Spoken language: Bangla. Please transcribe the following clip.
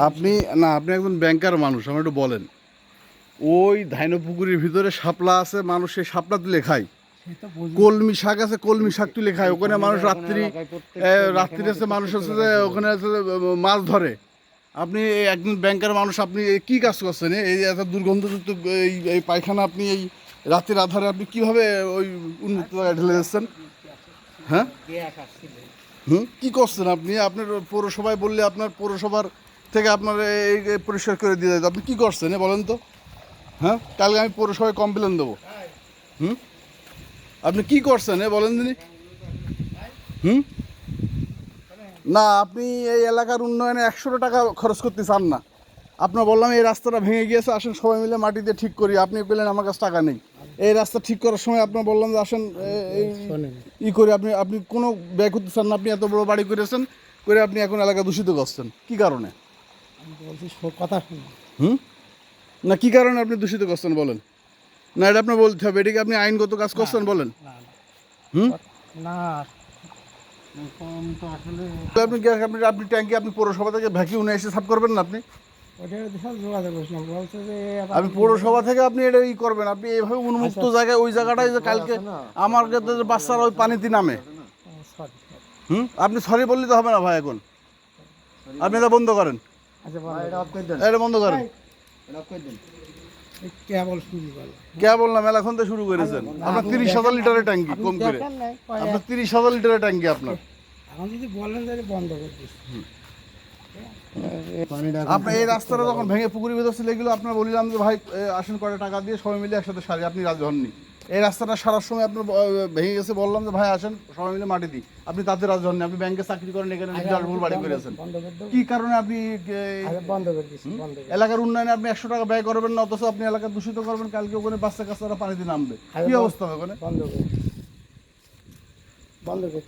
আপনি না, আপনি একজন ব্যাংকার মানুষ, আমার একটু বলেন, ওই ধাইনপুকুরের ভিতরে শাপলা আছে, মানুষ সেই শাপলা তুলে খায়। কলমি শাক আছে, কলমি শাক তুলে খায়। ওখানে মানুষ রাত্রি আছে, মানুষ আছে যে ওখানে আছে মাছ ধরে। আপনি একজন ব্যাংকার মানুষ, আপনি কি কাজ করছেন? এই এত দুর্গন্ধযুক্ত এই পায়খানা আপনি এই রাতের আধারে আপনি কিভাবে ওই উন্মুক্ত জায়গায় ঢেলে দিচ্ছেন? হ্যাঁ, কি করছেন আপনি? আপনার পৌরসভায় বললে আপনার পৌরসভার থেকে আপনার এই পরিষ্কার করে দিয়ে দেয়। আপনি কি করছেন বলেন তো? হ্যাঁ, কালকে আমি পৌরসভায় কমপ্লেন দেবো। আপনি কি করছেন বলেন দিনি? না, আপনি এই এলাকার উন্নয়নে 100 টাকা খরচ করতে চান না। আপনার বললাম এই রাস্তাটা ভেঙে গিয়েছে, আসেন সবাই মিলে মাটি দিয়ে ঠিক করি। আপনি বললেন আমার কাছে টাকা নেই। এই রাস্তা ঠিক করার সময় আপনার বললাম যে আসেন ই করি। আপনি কোনো ব্যয় করতে চান না। আপনি এত বড় বাড়ি করেছেন, করে আপনি এখন এলাকা দূষিত করছেন কি কারণে? কথা না, কি কারণে আপনি দূষিত করছেন বলেন? না, এটা আপনার বলতে হবে। এটাকে আপনি আইনগত কাজ করছেন বলেন। না আপনি ট্যাঙ্কি আপনি পৌরসভা থেকে ভ্যাকিউম নিয়ে এসে সাফ করবেন না? আপনি পৌরসভা থেকে আপনি এটা ই করবেন। আপনি এইভাবে উন্মুক্ত জায়গায়, ওই জায়গাটায় যে কালকে আমার বাচ্চারা ওই পানিতে নামে। আপনি সরি বললে তো হবে না ভাই। এখন আপনি এটা বন্ধ করেন, এটা বন্ধ করেন। কেবল না, মেলাখন তো শুরু করেছেন। আপনার 30,000 লিটারের ট্যাঙ্কি, কম করে আপনার 30,000 লিটারের ট্যাঙ্কি আপনার। এখন যদি বলেন বন্ধ করে দিচ্ছি। আপনি এই রাস্তাটা যখন ভেঙে পুকুরের ভেতর ছিল এগুলো আপনার বললাম যে ভাই আসেন কয়টা টাকা দিয়ে সবাই মিলে একসাথে সারি। আপনি রাজি হননি। এই রাস্তাটা সারার সময় আপনার ভেঙে গেছে, বললাম যে ভাই আসেন সবাই মিলে মাটি দিই, আপনি তাতে রাজি হননি। আপনি ব্যাংকে চাকরি করেন, এখানে ভুল বাড়ি করেছেন। কি কারণে আপনি এলাকার উন্নয়নে আপনি 100 টাকা ব্যয় করবেন না, অথচ আপনি এলাকা দূষিত করবেন? কালকে ওখানে বাচ্চা কাচ্চারা পানিতে নামবে, কি অবস্থা হবে ওখানে? বন্ধ করে